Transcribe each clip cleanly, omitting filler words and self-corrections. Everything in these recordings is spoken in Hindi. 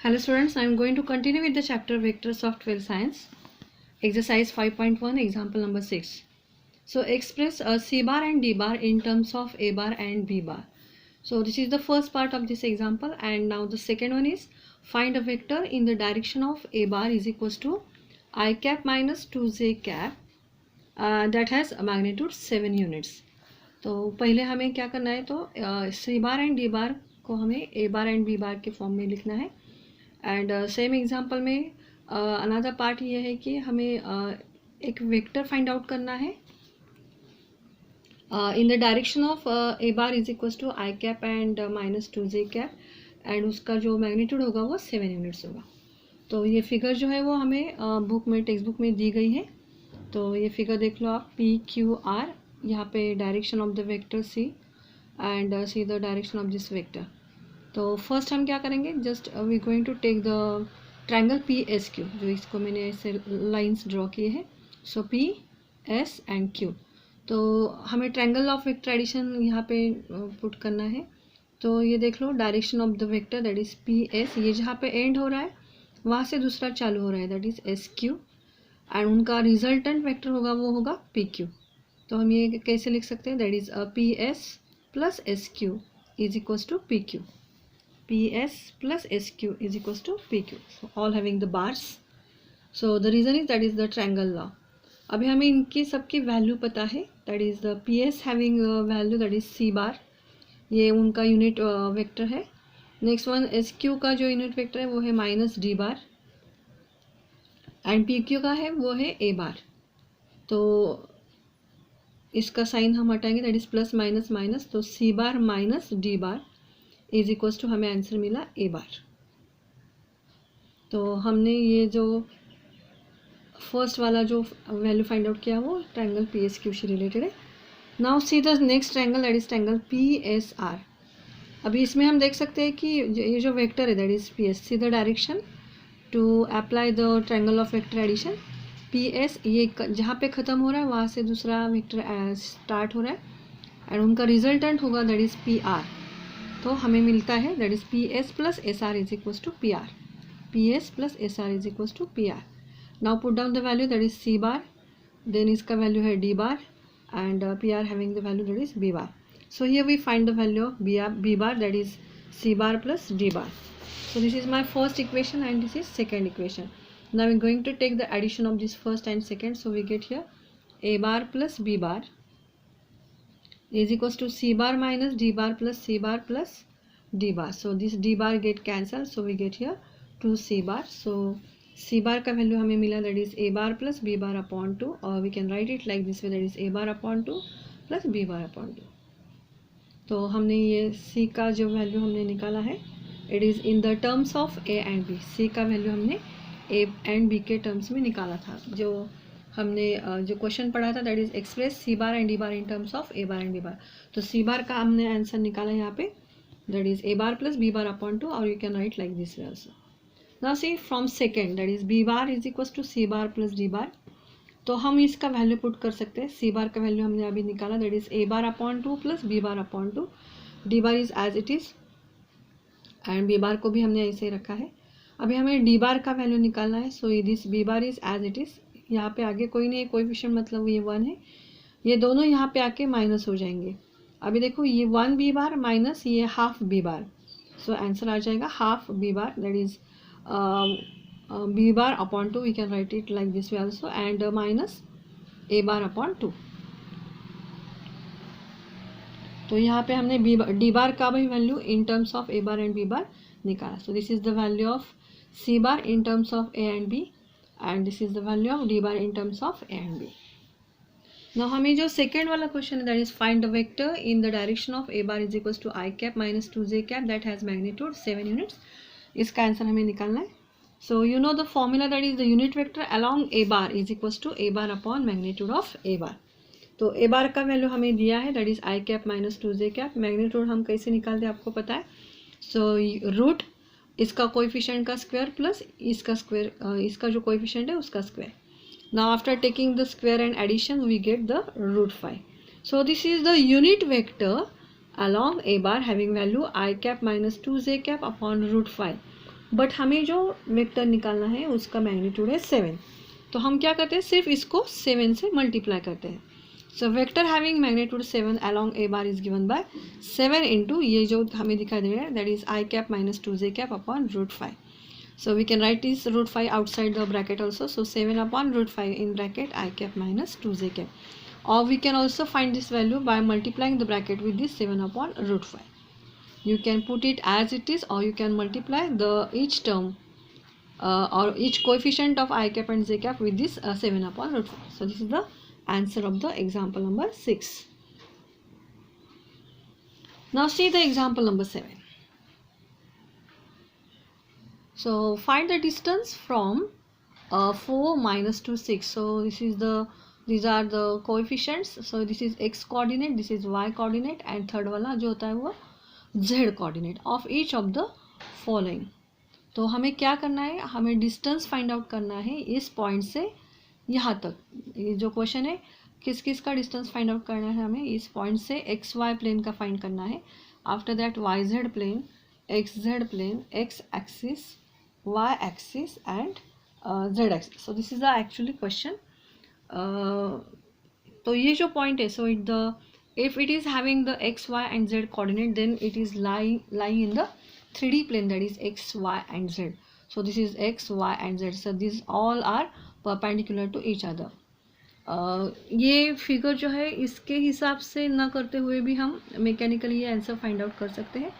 Hello students, I am going to continue with the chapter Vectors of 12th Science, exercise 5.1, example number 6. So express a C bar and D bar in terms of A bar and B bar. So this is the first part of this example, and now the second one is find a vector in the direction of A bar is equals to I cap minus 2j cap that has a magnitude 7 units. तो पहले हमें क्या करना है, तो C bar and D bar को हमें A bar and B bar के फॉर्म में लिखना है. एंड सेम एग्जांपल में अनदर पार्ट ये है कि हमें एक वेक्टर फाइंड आउट करना है in the direction of A bar is equals to I cap and minus 2j cap, and उसका जो मैग्नीट्यूड होगा वो 7 यूनिट्स होगा. तो ये फिगर जो है वो हमें बुक में टेक्स्ट बुक में दी गई है. तो ये फिगर देख लो आप, PQR, यहाँ पे direction of the vector C and see the direction of this vector. तो फर्स्ट हम क्या करेंगे, just we going to take the triangle PSQ, जो इसको मैंने ऐसे लाइंस ड्रॉ किए हैं. So PS and Q. तो हमें ट्रायंगल ऑफ वेक्टर एडिशन यहाँ पे पुट करना है. तो ये देख लो, direction of the vector that is PS, ये जहाँ पे एंड हो रहा है वहाँ से दूसरा चालू हो रहा है दैट इज़ SQ, एंड उनका रिजल्टेंट वेक्टर होगा वो होगा PQ. तो हम ये कैसे लिख सकते हैं, that is PS plus SQ is equals to PQ. PS plus SQ is equals to PQ. So all having the bars. So the reason is that is the triangle law. अभी हमें इनकी सबकी वैल्यू पता है. That is the PS having a value that is C bar. ये उनका यूनिट वेक्टर है. नेक्स्ट वन SQ का जो यूनिट वेक्टर है वो है minus D bar, and PQ का है वो है A बार. तो इसका साइन हम हटाएंगे, that is plus minus minus, तो C bar minus D bar is equals to हमें आंसर मिला A बार. तो हमने ये जो फर्स्ट वाला जो वैल्यू फाइंड आउट किया वो ट्रायंगल PSQ से रिलेटेड है. Now see the next triangle that is triangle PSR. अभी इसमें हम देख सकते हैं कि ये जो वेक्टर है that is PS, see the direction to apply the triangle of vector addition. PS ये जहाँ पे ख़त्म हो रहा है वहाँ से दूसरा वेक्टर स्टार्ट हो रहा है, एंड उनका रिजल्टेंट होगा दैट इज़ PR. तो हमें मिलता है that is PS plus SR is equals to PR. PS plus SR is equals to PR. Now put down the value that is C bar, then इसका वैल्यू है D bar, and PR having the value that is B bar. So here we find the value of B bar that is C bar plus D bar. So this is my first equation and this is second equation. Now we are going to take the addition of this first and second. So we get here A bar plus B bar is equals to C bar minus D bar plus C bar plus D bar. So this D bar get cancelled. So we get here 2C bar. So C bar का value हमें मिला that is A bar plus B bar upon 2, or we can write it like this way, that is A bar upon 2 plus B bar upon 2. तो हमने ये C का जो वैल्यू हमने निकाला है it is in the terms of A and B. C का वैल्यू हमने A एंड B के टर्म्स में निकाला था. जो हमने जो क्वेश्चन पढ़ा था that is express C bar and D bar in terms of A bar and B बार. तो C बार का हमने आंसर निकाला यहाँ पे that is A bar plus B bar upon 2, और you can write like this way also. Now see from second that is B bar is equals to C bar plus D bar. तो हम इसका वैल्यू पुट कर सकते हैं. C बार का वैल्यू हमने अभी निकाला that is A bar upon 2 plus B bar upon 2. D bar is as it is, and B bar को भी हमने ऐसे ही रखा है. अभी हमें D बार का वैल्यू निकालना है. So this B bar is as it is. यहाँ पे आगे कोई नहीं है, कोएफिशिएंट मतलब ये 1 है. ये दोनों यहाँ पे आके माइनस हो जाएंगे. अभी देखो ये 1 B बार माइनस ये half B bar. So answer आ जाएगा half B bar that is B bar upon 2, we can write it like this way also, and minus A bar upon 2. तो यहाँ पे हमने D बार का भी value in terms of A bar and B bar निकाला. So this is the value of C bar in terms of A and B, and this is the value of D bar in terms of A and B. Now हमें जो सेकेंड वाला क्वेश्चन है that is find the vector in the direction of A bar is equals to I cap minus 2j cap that has magnitude 7 units. इसका आंसर हमें निकालना है. So you know the formula that is the unit vector along A bar is equals to A bar upon magnitude of A bar. तो A बार का वैल्यू हमें दिया है that is I cap minus 2j cap. Magnitude हम कैसे निकालते हैं आपको पता है. सो रूट इसका कोएफिशिएंट का स्क्वायर प्लस इसका स्क्वायर, इसका जो कोएफिशिएंट है उसका square. Now after taking the square and addition we get the root 5. So this is the unit vector along A bar having value I cap minus 2j cap upon root 5. But हमें जो वेक्टर निकालना है उसका मैग्नीट्यूड है 7। तो हम क्या करते हैं, सिर्फ इसको 7 से मल्टीप्लाई करते हैं। So vector having magnitude 7 along A bar is given bye 7 into ये जो हमें दिखाई दे रहा है that is I cap minus 2j cap upon √5. So we can write this √5 outside the bracket also. So 7 upon √5 in bracket I cap minus 2j cap. Or we can also find this value by multiplying the bracket with this 7 upon √5. You can put it as it is, or you can multiply the each term or each coefficient of I cap and j cap with this 7 upon √5. So this is the answer of the example number 6. Now see the example number 7. So find the distance from 4 minus to 6. So these are the coefficients. So this is x coordinate, this is y coordinate, and third वाला जो होता है वो z coordinate of each of the following. तो हमें क्या करना है, हमें डिस्टेंस फाइंड आउट करना है इस पॉइंट से यहाँ तक. ये जो क्वेश्चन है किस किस का डिस्टेंस फाइंड आउट करना है, हमें इस पॉइंट से एक्स वाई प्लेन का फाइंड करना है. After that Y Z plane, X Z plane, X axis, y axis and z axis. So this is the actually question. तो ये जो point है, so if it is having the x, y and z coordinate, then it is lying in the 3D plane, that is x, y and z. So this is x, y and z. So these all are perpendicular to each other. ये फिगर जो है इसके हिसाब से ना करते हुए भी हम मैकेनिकली ये आंसर फाइंड आउट कर सकते हैं.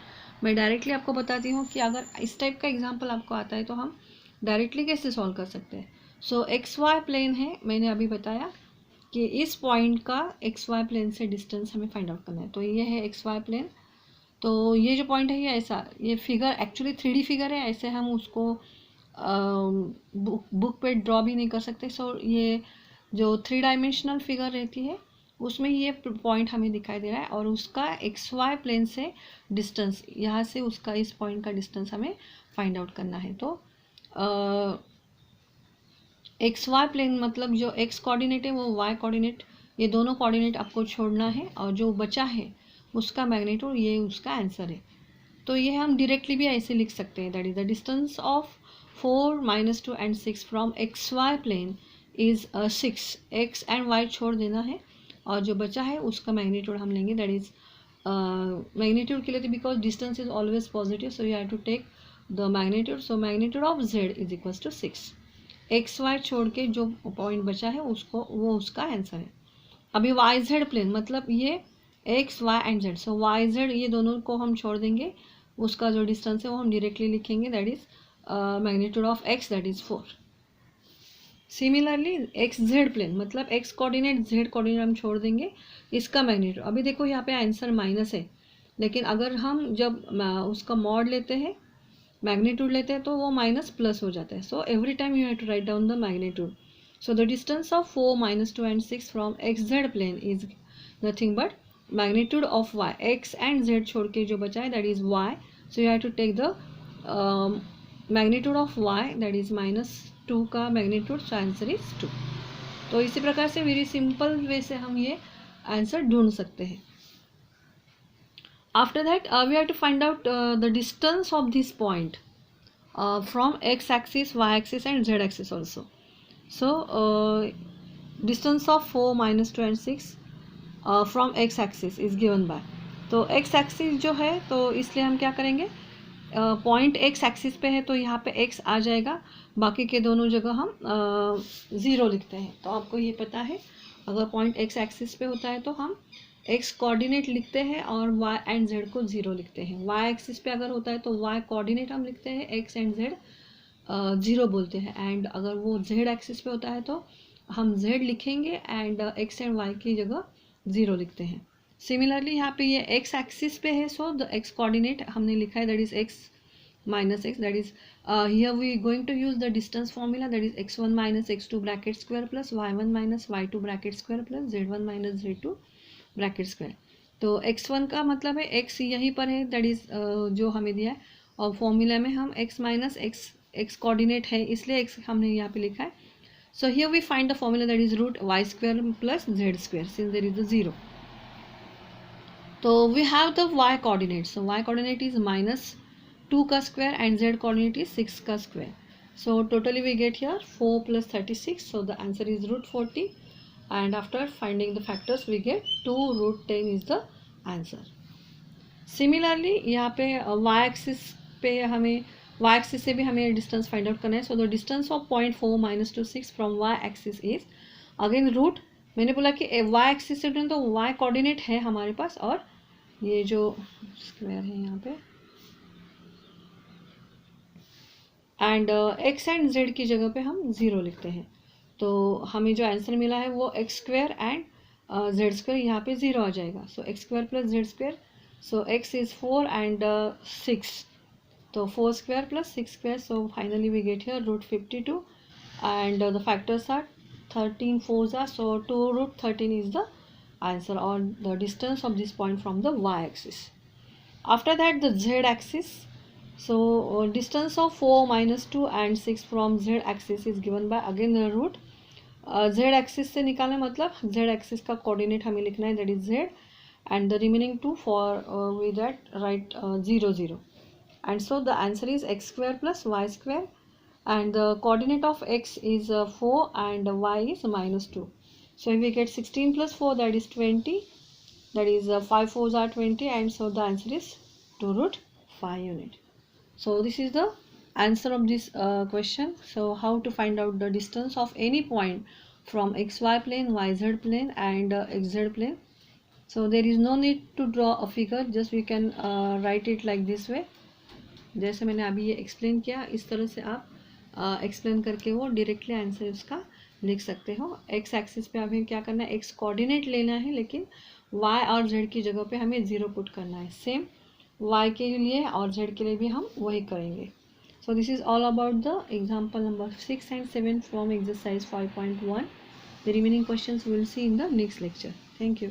मैं डायरेक्टली आपको बताती हूँ कि अगर इस टाइप का एग्जांपल आपको आता है तो हम डायरेक्टली कैसे सॉल्व कर सकते हैं. सो एक्स वाई प्लेन है, मैंने अभी बताया कि इस पॉइंट का एक्स वाई प्लेन से डिस्टेंस हमें फाइंड आउट करना है. तो ये है एक्स वाई प्लेन. तो ये जो पॉइंट है ये ऐसा, ये फिगर एक्चुअली 3D फिगर है, ऐसे हम उसको बुक पे ड्रॉ भी नहीं कर सकते. सो ये जो 3 डायमेंशनल फिगर रहती है उसमें ये पॉइंट हमें दिखाई दे रहा है और उसका एक्स वाई प्लेन से डिस्टेंस, यहाँ से उसका इस पॉइंट का डिस्टेंस हमें फाइंड आउट करना है. तो एक्स वाई प्लेन मतलब जो एक्स कोऑर्डिनेट है वो वाई कोऑर्डिनेट, ये दोनों कोऑर्डिनेट आपको छोड़ना है और जो बचा है उसका मैग्नीट्यूड, ये उसका आंसर है. तो ये हम डायरेक्टली भी ऐसे लिख सकते हैं, that is the distance of 4 - 2 and 6 from X Y plane is 6. X and Y छोड़ देना है और जो बचा है उसका मैग्नीट्यूड हम लेंगे, दैट इज मैग्नीट्यूड के लिए तो because distance is always positive, so you have to take the magnitude. So magnitude of Z is equals to 6. X Y छोड़ के जो पॉइंट बचा है उसको, वो उसका आंसर है. अभी वाई जेड प्लेन मतलब ये X Y and Z. So Y Z ये दोनों को हम छोड़ देंगे, उसका जो डिस्टेंस है वो हम डायरेक्टली लिखेंगे, that is magnitude of X, that is 4. Similarly X Z plane मतलब एक्स कोऑर्डिनेट जेड कोऑर्डिनेट हम छोड़ देंगे, इसका मैग्नीट्यूड. अभी देखो यहाँ पे आंसर माइनस है, लेकिन अगर हम जब उसका मॉड लेते हैं, मैग्नीट्यूड लेते हैं, तो वो माइनस प्लस हो जाता है. So every time you have to write down the magnitude. So the distance of 4 - 2 and 6 from X Z plane is nothing but magnitude of Y. X and Z छोड़ के जो बचा है that is Y. So you have to take the magnitude of Y, that is -2 का मैग्नीट्यूड. So answer is 2. तो इसी प्रकार से वेरी सिंपल वे से हम ये आंसर ढूंढ सकते हैं. After that we have to find out the distance of this point from X axis, Y axis and Z axis also. So distance of 4 - 2 and 6 from X axis is given by. तो एक्स एक्सिस जो है, तो इसलिए हम क्या करेंगे, पॉइंट एक्स एक्सिस पे है तो यहाँ पे एक्स आ जाएगा, बाकी के दोनों जगह हम 0 लिखते हैं. तो आपको ये पता है अगर पॉइंट एक्स एक्सिस पे होता है तो हम एक्स कोऑर्डिनेट लिखते हैं और वाई एंड जेड को 0 लिखते हैं. वाई एक्सिस पे अगर होता है तो वाई कोऑर्डिनेट हम लिखते हैं, एक्स एंड जेड 0 बोलते हैं. एंड अगर वो जेड एक्सिस पे होता है तो हम जेड लिखेंगे एंड एक्स एंड वाई की जगह 0 लिखते हैं. सिमिलरली यहाँ पे ये एक्स एक्सिस पे है, सो द एक्स कोऑर्डिनेट हमने लिखा है, that is x minus x, that is here we going to use the distance formula, that is x1 - x2 bracket square plus y1 - y2 bracket square plus z1 - z2 bracket square. तो x1 का मतलब है x यहीं पर है, दैट इज जो हमें दिया है, और फॉर्मूला में हम x - x कोऑर्डिनेट है इसलिए x हमने यहाँ पे लिखा है. So here we find the formula, that is √y² plus z² since there is a 0. तो we have the y coordinate. So y coordinate is 2 का square and z coordinate is 6 का square. So totally we get here 4 plus 36. So the answer is root 40. And after finding the factors we get 2 root 10 is the answer. Similarly यहाँ पे y axis पे हमें y axis से भी हमें डिस्टेंस फाइंड आउट करना है. So the distance of 0.4 minus 26 फ्रॉम y axis is again root. मैंने बोला कि y axis से तो y कोऑर्डिनेट है हमारे पास और ये जो स्क्वायर है यहाँ पे एंड x एंड z की जगह पे हम 0 लिखते हैं. तो हमें जो आंसर मिला है वो x square and z square यहाँ पे 0 आ जाएगा. So x square plus z square. So x is 4 and 6. तो 4 square plus 6 square. So finally we get here root 52 and the factors are 13 4s are. So 2 root 13 is the answer or the distance of this point from the y axis. After that the z axis. So distance of 4 minus 2 and 6 from z axis is given by again the root. Z axis से निकालना मतलब z axis का कोऑर्डिनेट हमें लिखना है, that is z, and the remaining 2 for with that write 0 0. And so the answer is x square plus y square, and the coordinate of x is 4 and y is minus 2. So if we get 16 plus 4, that is 20, that is 5 4s are 20, and so the answer is 2 root 5 unit. So this is the answer of this question. So how to find out the distance of any point from xy plane, yz plane and xz plane. So there is no need to draw a figure, just we can write it like this way. जैसे मैंने अभी ये एक्सप्लेन किया इस तरह से आप एक्सप्लेन करके वो डायरेक्टली आंसर उसका लिख सकते हो. एक्स एक्सिस पे हमें क्या करना है, एक्स कोऑर्डिनेट लेना है, लेकिन वाई और जेड की जगह पे हमें 0 पुट करना है. सेम वाई के लिए और जेड के लिए भी हम वही करेंगे. सो this is all about the example number 6 and 7 from exercise 5.1. The remaining questions will see in the next lecture. Thank you.